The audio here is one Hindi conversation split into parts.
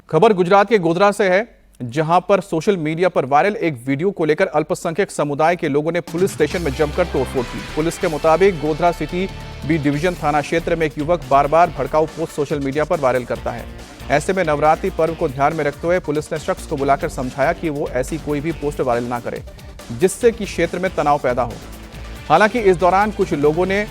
खबर गुजरात के गोधरा से है, जहां पर सोशल मीडिया पर वायरल एक वीडियो को लेकर अल्पसंख्यक समुदाय के लोगों ने पुलिस स्टेशन में जमकर तोड़फोड़ की। पुलिस के मुताबिक गोधरा सिटी बी डिवीजन थाना क्षेत्र में एक युवक बार बार भड़काऊ पोस्ट सोशल मीडिया पर वायरल करता है। ऐसे में नवरात्रि पर्व को ध्यान में रखते हुए पुलिस ने शख्स को बुलाकर समझाया कि वो ऐसी कोई भी पोस्ट वायरल ना करे जिससे कि क्षेत्र में तनाव पैदा हो। हालांकि इस दौरान कुछ लोगों ने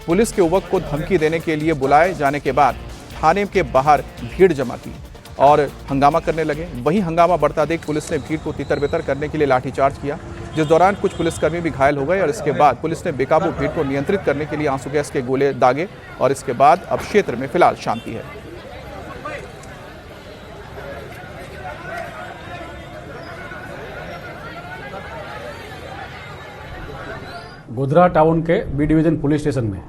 पुलिस के युवक को धमकी देने के लिए बुलाए जाने के बाद थाने के बाहर भीड़ जमा की और हंगामा करने लगे। वहीं हंगामा बढ़ता देख पुलिस ने भीड़ को तितर-बितर करने के लिए लाठीचार्ज किया, जिस दौरान कुछ पुलिसकर्मी भी घायल हो गए और इसके बाद पुलिस ने बेकाबू भीड़ को नियंत्रित करने के लिए आंसू गैस के गोले दागे और इसके बाद अब क्षेत्र में फिलहाल शांति है। गोधरा टाउन के बी डिवीजन पुलिस स्टेशन में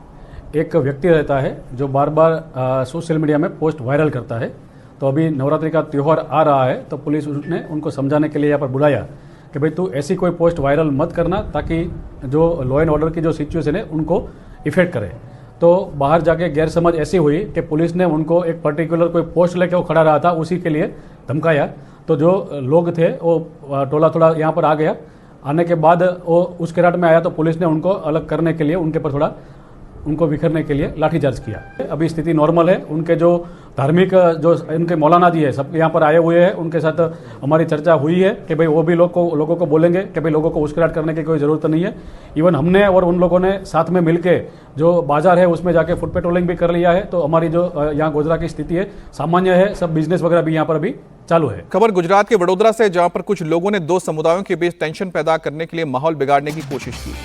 एक व्यक्ति रहता है जो बार बार सोशल मीडिया में पोस्ट वायरल करता है। तो अभी नवरात्रि का त्यौहार आ रहा है तो पुलिस ने उनको समझाने के लिए यहाँ पर बुलाया कि भाई तू ऐसी कोई पोस्ट वायरल मत करना ताकि जो लॉ एंड ऑर्डर की जो सिचुएशन है उनको इफेक्ट करे। तो बाहर जाके गैरसमझ ऐसी हुई कि पुलिस ने उनको एक पर्टिकुलर कोई पोस्ट लेके वो खड़ा रहा था उसी के लिए धमकाया। तो जो लोग थे वो टोला थोड़ा यहाँ पर आ गया। आने के बाद वो उस किराट में आया तो पुलिस ने उनको अलग करने के लिए उनके पर थोड़ा उनको बिखरने के लिए लाठीचार्ज किया। अभी स्थिति नॉर्मल है। उनके जो धार्मिक जो इनके मौलाना जी है सब यहाँ पर आए हुए हैं, उनके साथ हमारी चर्चा हुई है कि भाई वो भी लोगों को बोलेंगे कि भाई लोगों को उश्केराट करने की कोई ज़रूरत नहीं है। इवन हमने और उन लोगों ने साथ में मिलके जो बाजार है उसमें जाके फुट पेट्रोलिंग भी कर लिया है। तो हमारी जो यहाँ गोधरा की स्थिति है सामान्य है, सब बिजनेस वगैरह भी यहाँ पर अभी चालू है। खबर गुजरात के वडोदरा से, जहां पर कुछ लोगों ने दो समुदायों के बीच टेंशन पैदा करने के लिए माहौल बिगाड़ने की कोशिश की।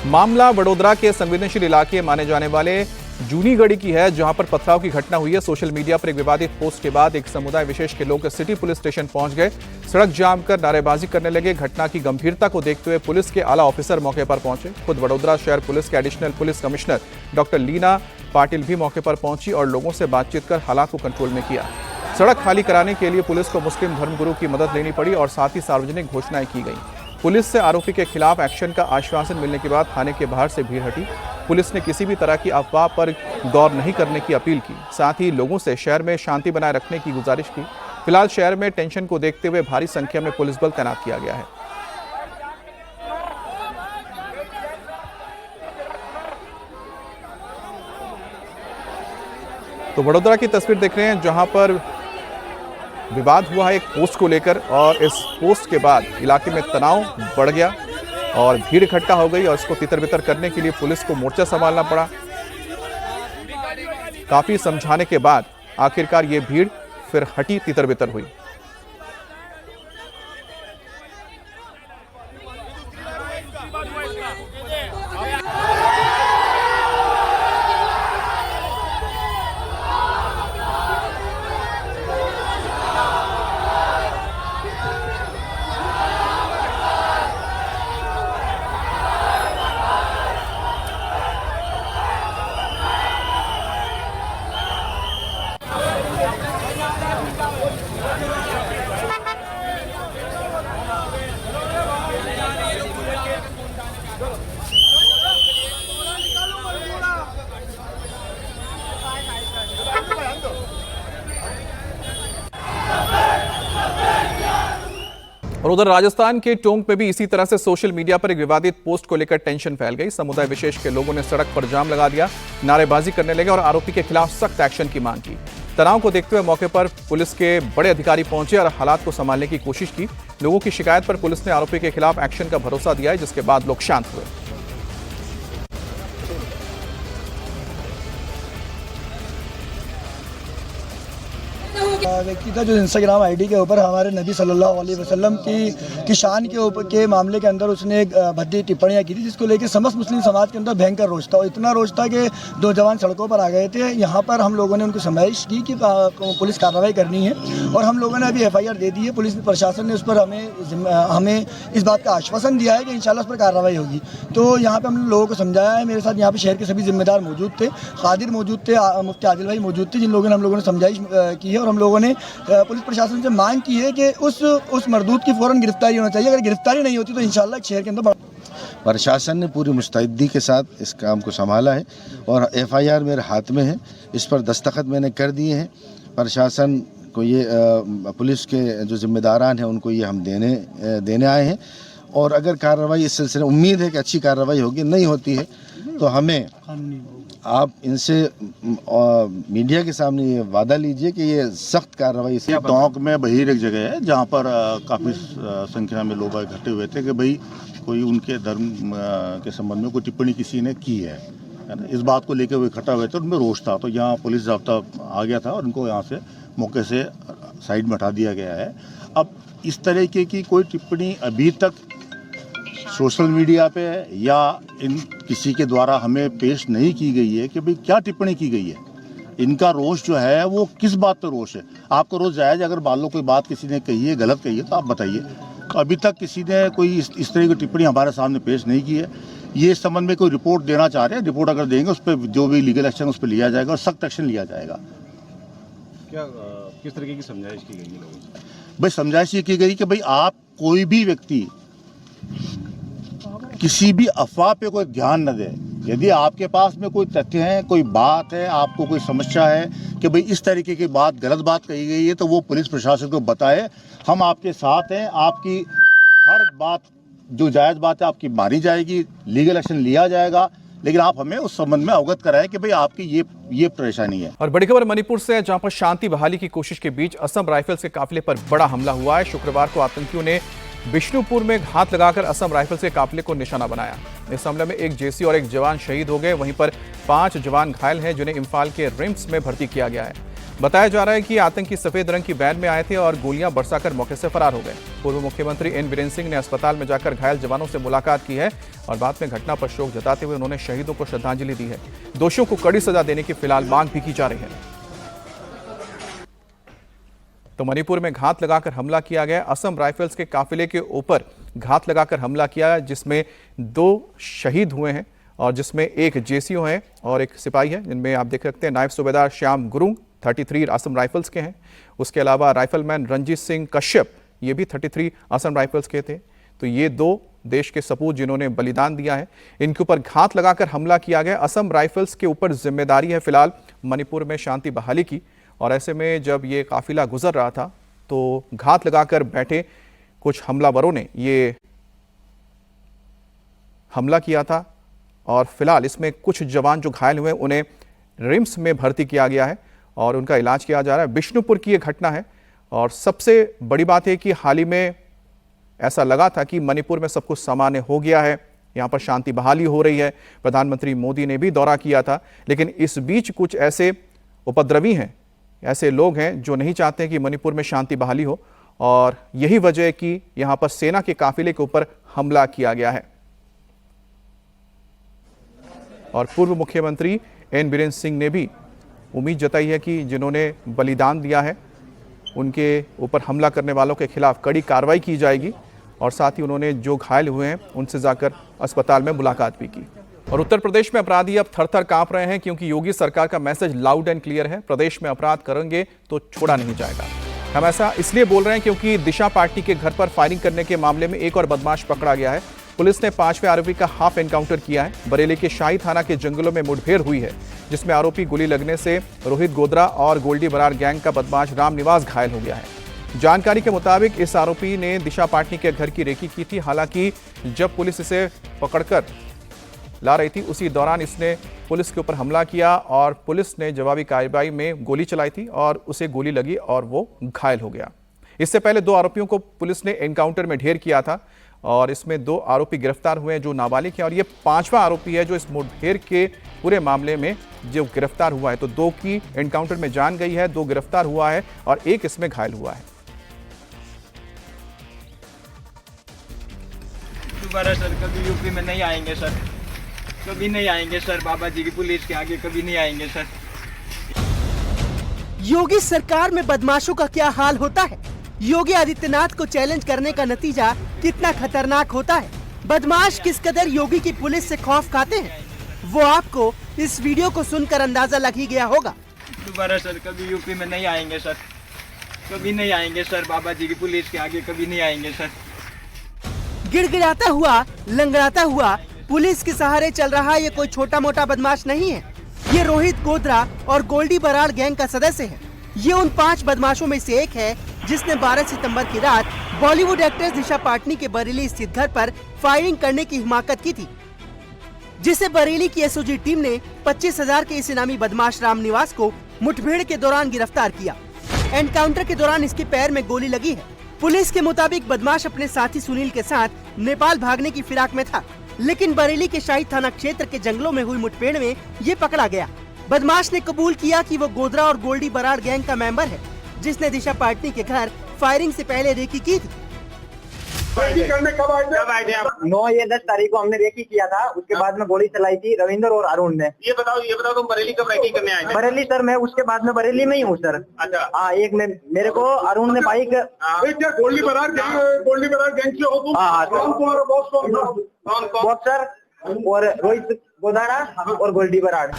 मामला वडोदरा के संवेदनशील इलाके माने जाने वाले जूनीगढ़ी की है, जहां पर पथराव की घटना हुई है। सोशल मीडिया पर एक विवादित पोस्ट के बाद एक समुदाय विशेष के लोग सिटी पुलिस स्टेशन पहुंच गए, सड़क जाम कर नारेबाजी करने लगे। घटना की गंभीरता को देखते हुए पुलिस के आला ऑफिसर मौके पर पहुंचे। खुद वडोदरा शहर पुलिस के additional police commissioner doctor Leena Patil भी मौके पर पहुंची और लोगों से बातचीत कर हालात को कंट्रोल में किया। सड़क खाली कराने के लिए पुलिस को मुस्लिम धर्मगुरु की मदद लेनी पड़ी और साथ ही सार्वजनिक घोषणाएं की गई। पुलिस से आरोपी के खिलाफ एक्शन का आश्वासन मिलने के बाद थाने के बाहर से भीड़ हटी। पुलिस ने किसी भी तरह की अफवाह पर गौर नहीं करने की अपील की, साथ ही लोगों से शहर में शांति बनाए रखने की गुजारिश की। फिलहाल शहर में टेंशन को देखते हुए भारी संख्या में पुलिस बल तैनात किया गया है। तो वडोदरा की तस्वीर देख रहे हैं, जहां पर विवाद हुआ है एक पोस्ट को लेकर और इस पोस्ट के बाद इलाके में तनाव बढ़ गया और भीड़ इकट्ठा हो गई और इसको तितर-बितर करने के लिए पुलिस को मोर्चा संभालना पड़ा। काफी समझाने के बाद आखिरकार ये भीड़ फिर हटी, तितर-बितर हुई। और उधर राजस्थान के टोंक में भी इसी तरह से सोशल मीडिया पर एक विवादित पोस्ट को लेकर टेंशन फैल गई। समुदाय विशेष के लोगों ने सड़क पर जाम लगा दिया, नारेबाजी करने लगे और आरोपी के खिलाफ सख्त एक्शन की मांग की। तनाव को देखते हुए मौके पर पुलिस के बड़े अधिकारी पहुंचे और हालात को संभालने की कोशिश की। लोगों की शिकायत पर पुलिस ने आरोपी के खिलाफ एक्शन का भरोसा दिया है, जिसके बाद लोग शांत हुए। व्यक्ति था जो इंस्टाग्राम आईडी के ऊपर हमारे नबी सल्लल्लाहु अलैहि वसल्लम की शान के ऊपर के मामले के अंदर उसने एक भद्दी टिप्पणियां की थी, जिसको लेकर समस्त मुस्लिम समाज के अंदर भयंकर रोष था। और इतना रोष था कि दो जवान सड़कों पर आ गए थे। यहाँ पर हम लोगों ने उनको समझाइश की कि पुलिस कार्रवाई करनी है और हम लोगों ने अभी FIR दे दी है। पुलिस प्रशासन ने उस पर हमें इस बात का आश्वासन दिया है कि इंशाल्लाह उस पर कार्रवाई होगी। तो यहाँ पर हमने लोगों को समझाया है। मेरे साथ यहाँ पर शहर के सभी जिम्मेदार मौजूद थे, कादिर मौजूद थे, मुफ्ती आदिल भाई मौजूद थे, जिन लोगों ने हम लोगों ने समझाइश की है और हम लोगों ने पुलिस प्रशासन से मांग की है कि उस मरदूद की फौरन गिरफ्तारी होना चाहिए। अगर गिरफ्तारी नहीं होती तो इंशाल्लाह शहर के अंदर प्रशासन ने पूरी मुस्तैदी के साथ इस काम को संभाला है और FIR मेरे हाथ में है। इस पर दस्तखत मैंने कर दिए हैं। प्रशासन इसको ये पुलिस के जो जिम्मेदारान हैं उनको ये हम देने आए हैं। और अगर कार्रवाई इस सिलसिले में उम्मीद है कि अच्छी कार्रवाई होगी, नहीं होती है तो हमें आप इनसे मीडिया के सामने ये वादा लीजिए कि ये सख्त कार्रवाई से। टोंक में बहीर एक जगह है जहाँ पर काफ़ी संख्या में लोग इकट्ठे हुए थे कि भाई कोई उनके धर्म के संबंध में कोई टिप्पणी किसी ने की है ना। इस बात को लेकर वो इकट्ठा हुए थे, उनमें रोष था, तो यहाँ पुलिस ज़ाब्ता आ गया था और उनको यहाँ से मौके से साइड में हटा दिया गया है। अब इस तरीके की कोई टिप्पणी अभी तक सोशल मीडिया पे या इन किसी के द्वारा हमें पेश नहीं की गई है कि भाई क्या टिप्पणी की गई है। इनका रोष जो है वो किस बात पर रोष है। आपका रोष जायज़, अगर मान लो कोई बात किसी ने कही है, गलत कही है, तो आप बताइए। तो अभी तक किसी ने कोई इस तरह की टिप्पणी हमारे सामने पेश नहीं की है। ये इस संबंध में कोई रिपोर्ट देना चाह रहे हैं, रिपोर्ट अगर देंगे उस पर जो भी लीगल एक्शन उस पर लिया जाएगा और सख्त एक्शन लिया जाएगा। क्या किस तरीके की समझाइश की गई लोगों से? भाई समझाइश ये की गई कि भाई आप कोई भी व्यक्ति किसी भी अफवाह पे कोई ध्यान न दे। यदि आपके पास में कोई तथ्य है, कोई बात है, आपको कोई समस्या है कि भाई इस तरीके की बात, गलत बात कही गई है, तो वो पुलिस प्रशासन को बताए। हम आपके साथ हैं, आपकी हर बात जो जायज़ बात है आपकी मानी जाएगी, लीगल एक्शन लिया जाएगा, लेकिन आप हमें उस संबंध में अवगत कराएं कि भाई आपकी ये परेशानी है। और बड़ी खबर मणिपुर से, जहां पर शांति बहाली की कोशिश के बीच असम राइफल्स के काफिले पर बड़ा हमला हुआ है। शुक्रवार को आतंकियों ने बिष्णुपुर में घात लगाकर असम राइफल्स के काफिले को निशाना बनाया। इस हमले में एक जेसी और एक जवान शहीद हो गए, वहीं पर 5 जवान घायल हैं जिन्हें इम्फाल के रिम्स में भर्ती किया गया है। बताया जा रहा है कि आतंकी सफेद रंग की वैन में आए थे और गोलियां बरसाकर मौके से फरार हो गए। पूर्व मुख्यमंत्री एन बीरेन सिंह ने अस्पताल में जाकर घायल जवानों से मुलाकात की है और बाद में घटना पर शोक जताते हुए उन्होंने शहीदों को श्रद्धांजलि दी है। दोषियों को कड़ी सजा देने की फिलहाल मांग भी की जा रही है। तो मणिपुर में घात लगाकर हमला किया गया। असम राइफल्स के काफिले के ऊपर घात लगाकर हमला किया, जिसमें 2 शहीद हुए हैं और जिसमें एक जेसीओ है और एक सिपाही है, जिनमें आप देख सकते हैं नायब सूबेदार श्याम गुरुंग 33 असम राइफल्स के हैं। उसके अलावा राइफलमैन रंजीत सिंह कश्यप, ये भी 33 असम राइफल्स के थे। तो ये 2 देश के सपूत जिन्होंने बलिदान दिया है, इनके ऊपर घात लगाकर हमला किया गया। असम राइफल्स के ऊपर जिम्मेदारी है फिलहाल मणिपुर में शांति बहाली की। और ऐसे में जब ये काफिला गुजर रहा था तो घात लगाकर बैठे कुछ हमलावरों ने ये हमला किया था और फिलहाल इसमें कुछ जवान जो घायल हुए उन्हें रिम्स में भर्ती किया गया है और उनका इलाज किया जा रहा है। बिष्णुपुर की ये घटना है और सबसे बड़ी बात है कि हाल ही में ऐसा लगा था कि मणिपुर में सब कुछ सामान्य हो गया है, यहाँ पर शांति बहाली हो रही है। प्रधानमंत्री मोदी ने भी दौरा किया था, लेकिन इस बीच कुछ ऐसे उपद्रवी हैं, ऐसे लोग हैं जो नहीं चाहते कि मणिपुर में शांति बहाली हो और यही वजह है कि यहां पर सेना के काफिले के ऊपर हमला किया गया है। और पूर्व मुख्यमंत्री एन बीरेन सिंह ने भी उम्मीद जताई है कि जिन्होंने बलिदान दिया है उनके ऊपर हमला करने वालों के खिलाफ कड़ी कार्रवाई की जाएगी और साथ ही उन्होंने जो घायल हुए हैं उनसे जाकर अस्पताल में मुलाकात भी की। और उत्तर प्रदेश में अपराधी अब थर-थर कांप रहे हैं क्योंकि योगी सरकार का मैसेज लाउड एंड क्लियर है, प्रदेश में अपराध करेंगे तो छोड़ा नहीं जाएगा। हम ऐसा इसलिए बोल रहे हैं क्योंकि दिशा पार्टी के घर पर फायरिंग करने के मामले में एक और बदमाश पकड़ा गया है। पुलिस ने 5वें आरोपी का हाफ एनकाउंटर किया है। बरेली के शाही थाना के जंगलों में मुठभेड़ हुई है, जिसमें आरोपी गोली लगने से रोहित गोदरा और गोल्डी बरार गैंग का बदमाश रामनिवास घायल हो गया है। जानकारी के मुताबिक इस आरोपी ने दिशा पार्टी के घर की रेकी की थी। हालांकि जब पुलिस इसे पकड़कर ला रही थी उसी दौरान इसने पुलिस के ऊपर हमला किया और पुलिस ने जवाबी कार्रवाई में गोली चलाई थी और उसे गोली लगी और वो घायल हो गया। इससे पहले 2 आरोपियों को पुलिस ने एनकाउंटर में ढेर किया था और इसमें 2 आरोपी गिरफ्तार हुए हैं जो नाबालिग हैं और ये 5वां आरोपी है जो इस मुठभेड़ के पूरे मामले में जो गिरफ्तार हुआ है। तो 2 की एनकाउंटर में जान गई है, 2 गिरफ्तार हुआ है और 1 इसमें घायल हुआ है। दोबारा सर कभी यूपी में नहीं आएंगे सर, कभी नहीं आएंगे सर, बाबा जी की पुलिस के आगे कभी नहीं आएंगे सर। योगी सरकार में बदमाशों का क्या हाल होता है, योगी आदित्यनाथ को चैलेंज करने का नतीजा कितना खतरनाक होता है, बदमाश किस कदर योगी की पुलिस से खौफ खाते हैं, वो आपको इस वीडियो को सुनकर अंदाजा लग ही गया होगा। दोबारा सर कभी यूपी में नहीं आएंगे सर, कभी नहीं आएंगे सर, बाबा जी की पुलिस के आगे कभी नहीं आएंगे सर। गिड़गिड़ाता हुआ, लंगड़ाता हुआ पुलिस के सहारे चल रहा ये कोई छोटा मोटा बदमाश नहीं है। ये रोहित गोदरा और गोल्डी बराड़ गैंग का सदस्य है। ये उन 5 बदमाशों में से एक है जिसने 12 सितंबर की रात बॉलीवुड एक्ट्रेस दिशा पाटनी के बरेली स्थित घर पर फायरिंग करने की हिमाकत की थी, जिसे बरेली की एसओजी टीम ने 25,000 के इस इनामी बदमाश राम निवास को मुठभेड़ के दौरान गिरफ्तार किया। एनकाउंटर के दौरान इसके पैर में गोली लगी है। पुलिस के मुताबिक बदमाश अपने साथी सुनील के साथ नेपाल भागने की फिराक में था, लेकिन बरेली के शाही थाना क्षेत्र के जंगलों में हुई मुठभेड़ में ये पकड़ा गया। बदमाश ने कबूल किया कि वो गोधरा और गोल्डी बराड़ गैंग का मेंबर है, जिसने दिशा पाटनी के घर फायरिंग से पहले रेकी की थी। करने कब आए थे आप? 9 या 10 तारीख को हमने रेकी किया था, उसके बाद में गोली चलाई थी रविंदर और अरुण ने। ये बताओ तुम बरेली कब रेकी करने आए थे? बरेली सर मैं उसके बाद में बरेली में ही हूँ सर। अच्छा हाँ, एक में मेरे को अरुण ने बाइक क्या गोल्डी बराड़ गैंग से हो तुम? हाँ बॉस सर और रोहित गोदाड़ा और गोल्डी बराड़।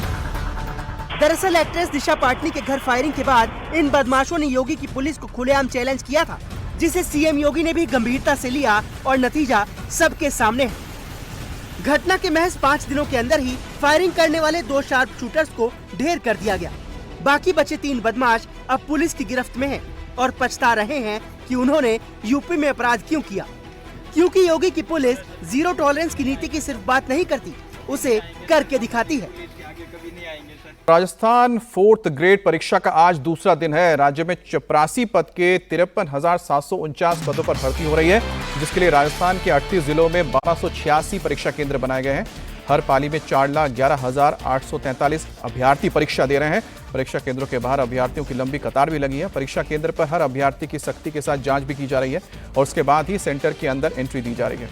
दरअसल एक्ट्रेस दिशा पाटनी के घर फायरिंग के बाद इन बदमाशों ने योगी की पुलिस को खुलेआम चैलेंज किया था, जिसे सीएम योगी ने भी गंभीरता से लिया और नतीजा सबके सामने है। घटना के महज 5 दिनों के अंदर ही फायरिंग करने वाले 2 शार्प शूटर्स को ढेर कर दिया गया। बाकी बचे 3 बदमाश अब पुलिस की गिरफ्त में हैं और पछता रहे हैं कि उन्होंने यूपी में अपराध क्यों किया, क्योंकि योगी की पुलिस जीरो टॉलरेंस की नीति की सिर्फ बात नहीं करती, उसे करके दिखाती है। राजस्थान 4th ग्रेड परीक्षा का आज दूसरा दिन है। राज्य में 84 पद के 53,749 पदों पर भर्ती हो रही है, जिसके लिए राजस्थान के 38 जिलों में 1286 परीक्षा केंद्र बनाए गए हैं। हर पाली में 4,11,843 अभ्यर्थी परीक्षा दे रहे हैं। परीक्षा केंद्रों के बाहर अभ्यर्थियों की लंबी कतार भी लगी है। परीक्षा केंद्र पर हर अभ्यर्थी की सख्ती के साथ जांच भी की जा रही है और उसके बाद ही सेंटर के अंदर एंट्री दी जा रही है।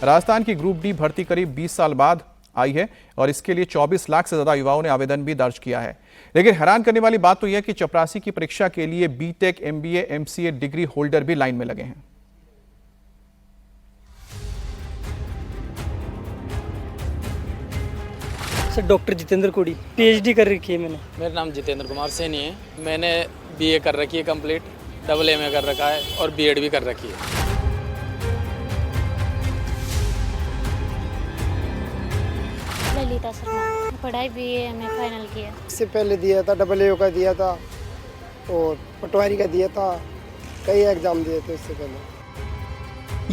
राजस्थान की ग्रुप डी भर्ती करीब 20 साल बाद आई है और इसके लिए 24 लाख से ज्यादा युवाओं ने आवेदन भी दर्ज किया है। लेकिन हैरान करने वाली बात तो यह है कि चपरासी की परीक्षा के लिए BTech, MBA, MCA degree holder भी लाइन में लगे हैं। सर डॉक्टर जितेंद्र कोड़ी, पीएचडी कर रखी है मैंने। मेरा नाम जितेंद्र कुमार सैनी है। मैंने बीए कर रखी है कंप्लीट, डबल एमए कर रखा है और बीएड भी कर रखी है। ललिता शर्मा, पढ़ाई बीए एमए फाइनल किया। इससे पहले दिया था डबल का दिया था और पटवारी का दिया था, कई एग्जाम दिए थे इससे पहले।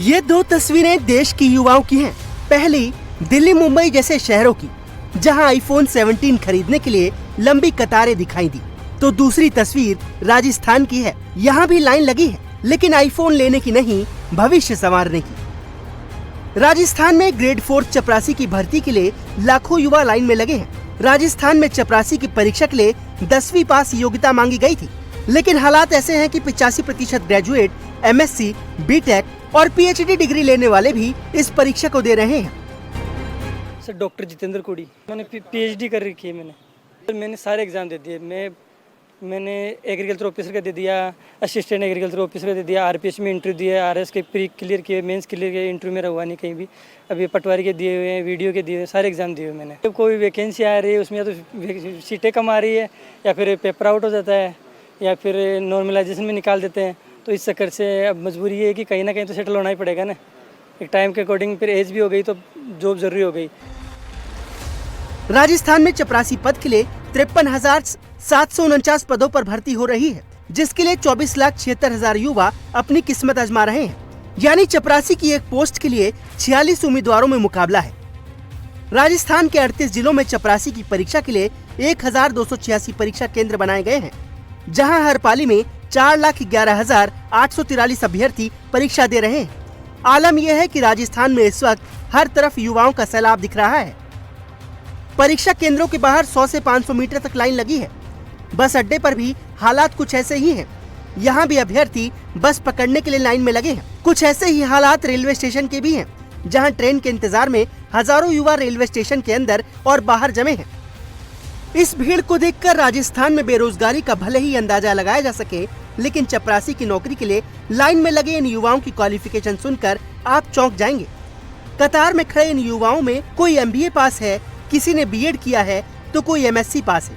ये 2 तस्वीरें देश की युवाओं की हैं। पहली दिल्ली, मुंबई जैसे शहरों की, जहां आईफोन 17 खरीदने के लिए लंबी कतारें दिखाई दी, तो दूसरी तस्वीर राजस्थान की है। यहाँ भी लाइन लगी है, लेकिन आईफोन लेने की नहीं, भविष्य संवारने की। राजस्थान में ग्रेड 4 चपरासी की भर्ती के लिए लाखों युवा लाइन में लगे हैं। राजस्थान में चपरासी की परीक्षा के लिए 10वीं पास योग्यता मांगी गई थी, लेकिन हालात ऐसे हैं कि 85% ग्रेजुएट, एमएससी, बीटेक और पीएचडी डिग्री लेने वाले भी इस परीक्षा को दे रहे हैं। सर डॉक्टर जितेंद्र कोड़ी, मैंने पीएचडी कर रखी है। मैंने सारे एग्जाम दे दिए। मैंने एग्रीकल्चर ऑफिसर का दे दिया, असिस्टेंट एग्रीकल्चर ऑफिसर का दे दिया, आरपीएस में इंटरव्यू दिया, आरएस के प्री क्लियर किए, मेंस क्लियर किए, इंटरव्यू मेरा हुआ नहीं कहीं भी। अभी पटवारी के दिए हुए हैं, वीडियो के दिए हुए, सारे एग्जाम दिए हुए मैंने। जब कोई वैकेंसी आ रही है उसमें या तो सीटें कम आ रही है या फिर पेपर आउट हो जाता है या फिर नॉर्मलाइजेशन में निकाल देते हैं, तो इस चक्कर से अब मजबूरी है कि कहीं ना कहीं तो सेटल होना ही पड़ेगा ना। एक टाइम के अकॉर्डिंग फिर एज भी हो गई तो जॉब जरूरी हो गई। राजस्थान में चपरासी पद के लिए 53,749 पदों पर भर्ती हो रही है, जिसके लिए 24,76,000 युवा अपनी किस्मत आजमा रहे हैं। यानी चपरासी की एक पोस्ट के लिए 46 उम्मीदवारों में मुकाबला है। राजस्थान के 38 जिलों में चपरासी की परीक्षा के लिए 1,286 परीक्षा केंद्र बनाए गए हैं, जहां हर पाली में 4,11,843 अभ्यर्थी परीक्षा दे रहे हैं। आलम यह है कि राजस्थान में इस वक्त हर तरफ युवाओं का सैलाब दिख रहा है। परीक्षा केंद्रों के बाहर 100 से 500 मीटर तक लाइन लगी है। बस अड्डे पर भी हालात कुछ ऐसे ही हैं। यहाँ भी अभ्यर्थी बस पकड़ने के लिए लाइन में लगे हैं। कुछ ऐसे ही हालात रेलवे स्टेशन के भी हैं, जहाँ ट्रेन के इंतजार में हजारों युवा रेलवे स्टेशन के अंदर और बाहर जमे हैं। इस भीड़ को देखकर राजस्थान में बेरोजगारी का भले ही अंदाजा लगाया जा सके, लेकिन चपरासी की नौकरी के लिए लाइन में लगे इन युवाओं की क्वालिफिकेशन सुनकर आप चौंक जाएंगे। कतार में खड़े इन युवाओं में कोई एमबीए पास है, किसी ने बीएड किया है तो कोई एमएससी पास है।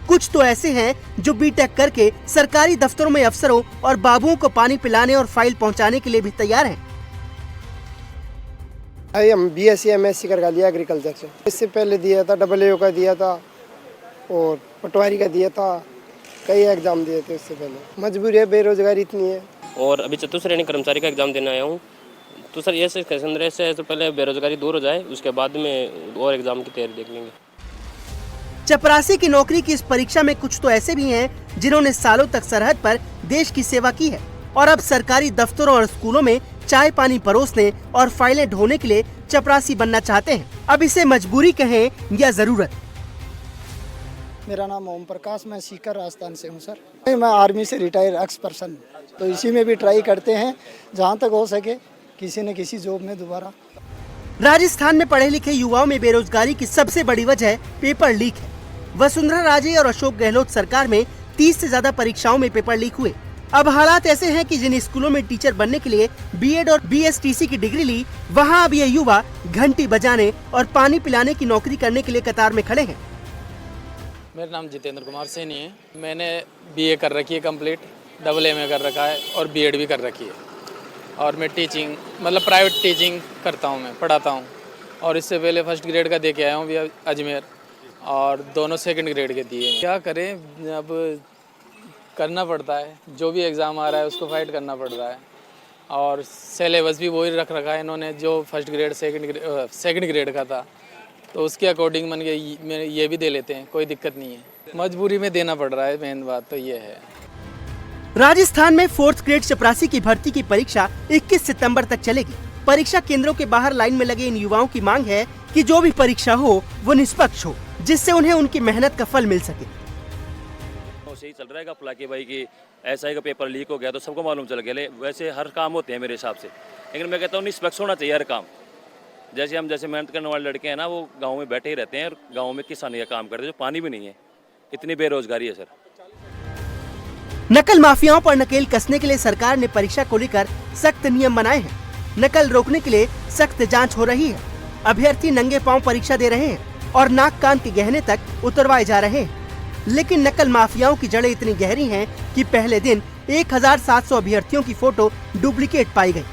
कुछ तो ऐसे हैं जो बीटेक करके सरकारी दफ्तरों में अफसरों और बाबुओं को पानी पिलाने और फाइल पहुंचाने के लिए भी तैयार हैं। हम बीएससी एमएससी कर लिया एग्रीकल्चर से। इससे पहले दिया था डबल का दिया था और पटवारी का दिया था, कई एग्ज़ाम दिए थे उससे पहले। मजबूरी है, बेरोजगारी इतनी है। और अभी चतुर्थ श्रेणी कर्मचारी का एग्ज़ाम देने आया हूँ। तो सर ऐसे तो पहले बेरोजगारी दूर हो जाए, उसके बाद में और एग्ज़ाम की तैयारी देख लेंगे। चपरासी की नौकरी की इस परीक्षा में कुछ तो ऐसे भी हैं जिन्होंने सालों तक सरहद पर देश की सेवा की है और अब सरकारी दफ्तरों और स्कूलों में चाय पानी परोसने और फाइलें ढोने के लिए चपरासी बनना चाहते हैं। अब इसे मजबूरी कहें या जरूरत। मेरा नाम ओम प्रकाश, मैं सीकर राजस्थान से हूँ सर। मैं आर्मी से रिटायर एक्स पर्सन, तो इसी में भी ट्राई करते हैं जहाँ तक हो सके किसी न किसी जॉब में दोबारा। राजस्थान में पढ़े लिखे युवाओं में बेरोजगारी की सबसे बड़ी वजह पेपर लीक है। वसुंधरा राजे और अशोक गहलोत सरकार में 30 से ज्यादा परीक्षाओं में पेपर लीक हुए। अब हालात ऐसे हैं कि जिन स्कूलों में टीचर बनने के लिए बीएड और बीएसटीसी की डिग्री ली, वहां अब ये युवा घंटी बजाने और पानी पिलाने की नौकरी करने के लिए कतार में खड़े हैं। मेरा नाम जितेंद्र कुमार सैनी है। मैंने बीए कर रखी है कंप्लीट, AA कर रखा है और बीएड भी कर रखी है। और मैं टीचिंग मतलब प्राइवेट टीचिंग करता हूँ, मैं पढ़ाता हूँ। और इससे पहले फर्स्ट ग्रेड का दे के आया हूँ भी अजमेर, और दोनों सेकंड ग्रेड के दिए। क्या करें, अब करना पड़ता है, जो भी एग्ज़ाम आ रहा है उसको फाइट करना पड़ रहा है। और सिलेबस भी वही रख रखा है इन्होंने जो फर्स्ट ग्रेड सेकंड ग्रेड का था, तो उसके अकॉर्डिंग मन के ये भी दे लेते हैं, कोई दिक्कत नहीं है। मजबूरी में देना पड़ रहा है, मेन बात तो ये है। राजस्थान में 4th ग्रेड चपरासी की भर्ती की परीक्षा 21 सितंबर तक चलेगी। परीक्षा केंद्रों के बाहर लाइन में लगे इन युवाओं की मांग है कि जो भी परीक्षा हो वो निष्पक्ष हो, जिससे उन्हें उनकी मेहनत का फल मिल सके। सही चल रहेगा अप्लाई के भाई कि ऐसा ही का पेपर लीक हो गया तो सबको मालूम चल गया। वैसे हर काम होते हैं मेरे हिसाब से, लेकिन मैं कहता हूँ निष्पक्ष होना चाहिए हर काम। जैसे मेहनत करने वाले लड़के हैं ना, वो गाँव में बैठे ही रहते हैं और गाँव में किसानी का काम करते हैं, जो पानी भी नहीं है, इतनी बेरोजगारी है सर। नकल माफियाओं पर नकेल कसने के लिए सरकार ने परीक्षा को लेकर सख्त नियम बनाए हैं। नकल रोकने के लिए सख्त जांच हो रही है। अभ्यर्थी नंगे पांव परीक्षा दे रहे हैं और नाक कान के गहने तक उतरवाए जा रहे हैं। लेकिन नकल माफियाओं की जड़ें इतनी गहरी हैं कि पहले दिन 1700 अभ्यर्थियों की फोटो डुप्लीकेट पाई गई।